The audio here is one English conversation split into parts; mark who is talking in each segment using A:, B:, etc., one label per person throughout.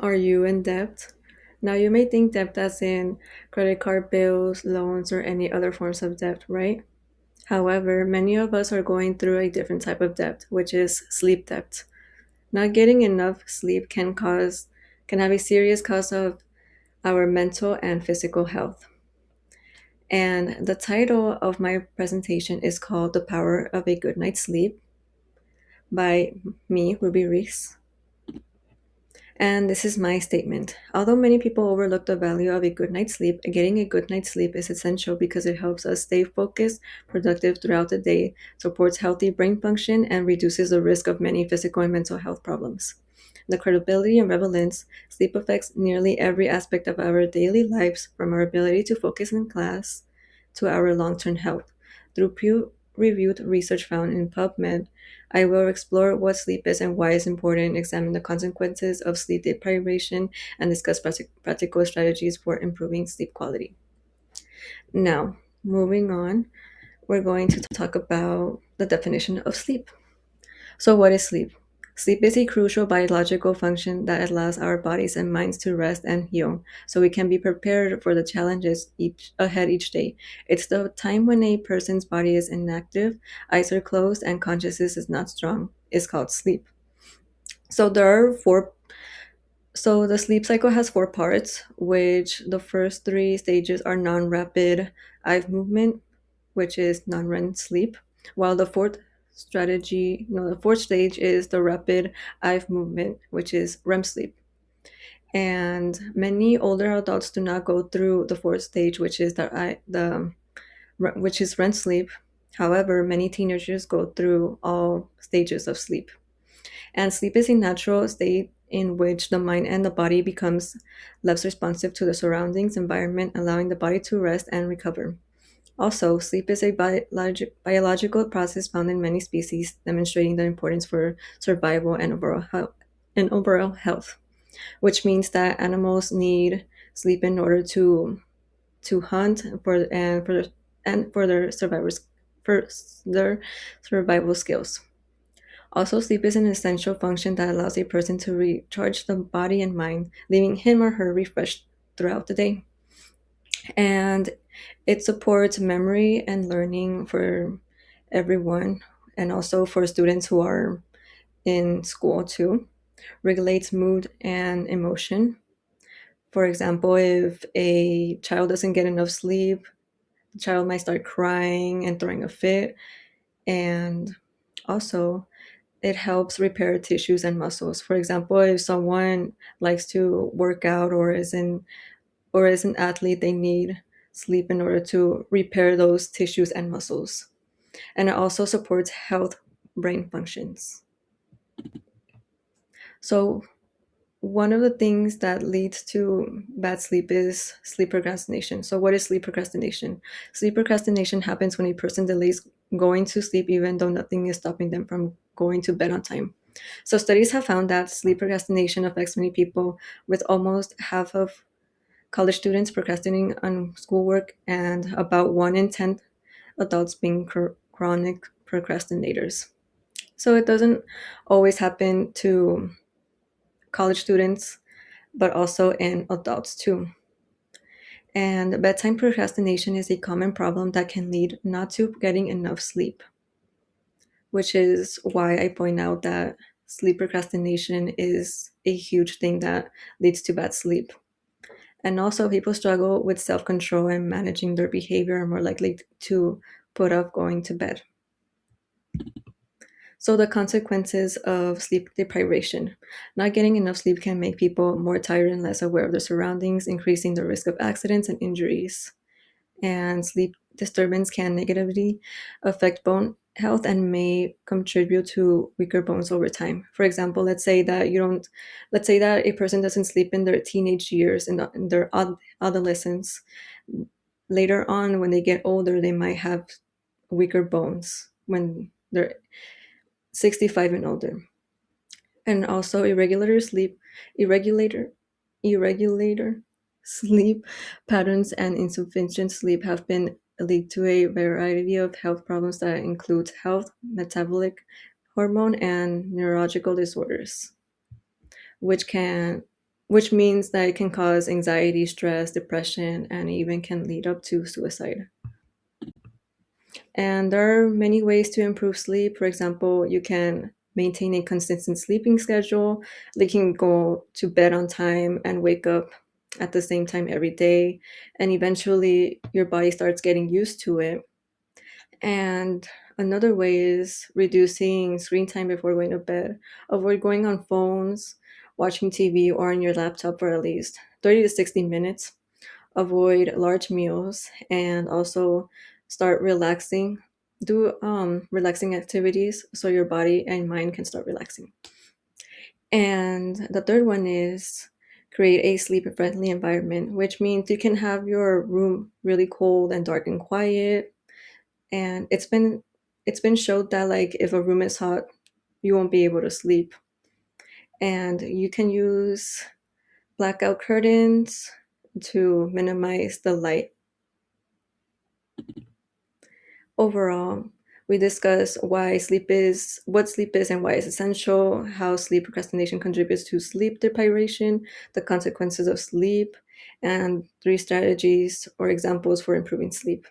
A: Are you in debt? Now, you may think debt as in credit card bills, loans, or any other forms of debt, right? However, many of us are going through a different type of debt, which is sleep debt. Not getting enough sleep can have a serious cause of our mental and physical health. And the title of my presentation is called The Power of a Good Night's Sleep by me, Ruby Reese. And this is my statement. Although many people overlook the value of a good night's sleep, getting a good night's sleep is essential because it helps us stay focused, productive throughout the day, supports healthy brain function, and reduces the risk of many physical and mental health problems. The credibility and relevance, sleep affects nearly every aspect of our daily lives, from our ability to focus in class to our long term health. Through peer reviewed research found in PubMed, I will explore what sleep is and why it's important, examine the consequences of sleep deprivation, and discuss practical strategies for improving sleep quality. Now, moving on, we're going to talk about the definition of sleep. So, what is sleep? Sleep is a crucial biological function that allows our bodies and minds to rest and heal so we can be prepared for the challenges ahead each day. It's the time when a person's body is inactive, eyes are closed, and consciousness is not strong. It's called sleep. So there are four so the sleep cycle has four parts, which the first three stages are non-rapid eye movement, which is non-REM sleep, while the fourth stage is the rapid eye movement, which is REM sleep. And many older adults do not go through the fourth stage, which is which is REM sleep. However, many teenagers go through all stages of sleep. And sleep is a natural state in which the mind and the body becomes less responsive to the surroundings environment, allowing the body to rest and recover. Also, sleep is a biological process found in many species, demonstrating the importance for survival and overall health, which means that animals need sleep in order to hunt for their survival skills. Also, sleep is an essential function that allows a person to recharge the body and mind, leaving him or her refreshed throughout the day. And it supports memory and learning for everyone, and also for students who are in school too. Regulates mood and emotion. For example, if a child doesn't get enough sleep, the child might start crying and throwing a fit. And also, it helps repair tissues and muscles. For example, if someone likes to work out or is an athlete, they need sleep in order to repair those tissues and muscles. And it also supports health brain functions. So one of the things that leads to bad sleep is sleep procrastination. So what is sleep procrastination? Sleep procrastination happens when a person delays going to sleep even though nothing is stopping them from going to bed on time. So studies have found that sleep procrastination affects many people, with almost half of college students procrastinating on schoolwork and about 1 in 10 adults being chronic procrastinators. So it doesn't always happen to college students, but also in adults too. And bedtime procrastination is a common problem that can lead not to getting enough sleep, which is why I point out that sleep procrastination is a huge thing that leads to bad sleep. And also, people struggle with self control and managing their behavior are more likely to put off going to bed. So, the consequences of sleep deprivation. Not getting enough sleep can make people more tired and less aware of their surroundings, increasing the risk of accidents and injuries. And sleep disturbance can negatively affect bone health and may contribute to weaker bones over time. For example, let's say that a person doesn't sleep in their teenage years in their adolescence. Later on, when they get older, they might have weaker bones when they're 65 and older. And also irregulator irregular sleep patterns and insufficient sleep have been linked to a variety of health problems that include health, metabolic, hormone, and neurological disorders, which can which means that it can cause anxiety, stress, depression, and even can lead up to suicide. And there are many ways to improve sleep. For example, you can maintain a consistent sleeping schedule. You can go to bed on time and wake up at the same time every day. And eventually, your body starts getting used to it. And another way is reducing screen time before going to bed. Avoid going on phones, watching TV, or on your laptop for at least 30 to 60 minutes. Avoid large meals and also start relaxing. Do relaxing activities so your body and mind can start relaxing. And the third one is create a sleep friendly environment, which means you can have your room really cold and dark and quiet. And it's been showed that like if a room is hot, you won't be able to sleep. And you can use blackout curtains to minimize the light. Overall, we discuss what sleep is and why it's essential, how sleep procrastination contributes to sleep deprivation, the consequences of sleep, and 3 strategies or examples for improving sleep.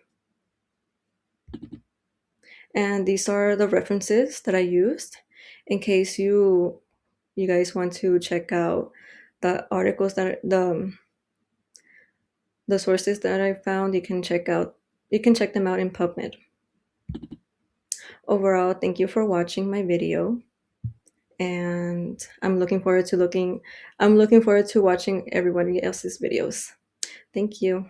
A: And these are the references that I used in case you guys want to check out the articles that the sources that I found. You can check them out in PubMed. Overall, thank you for watching my video, and I'm looking forward to watching everybody else's videos. Thank you.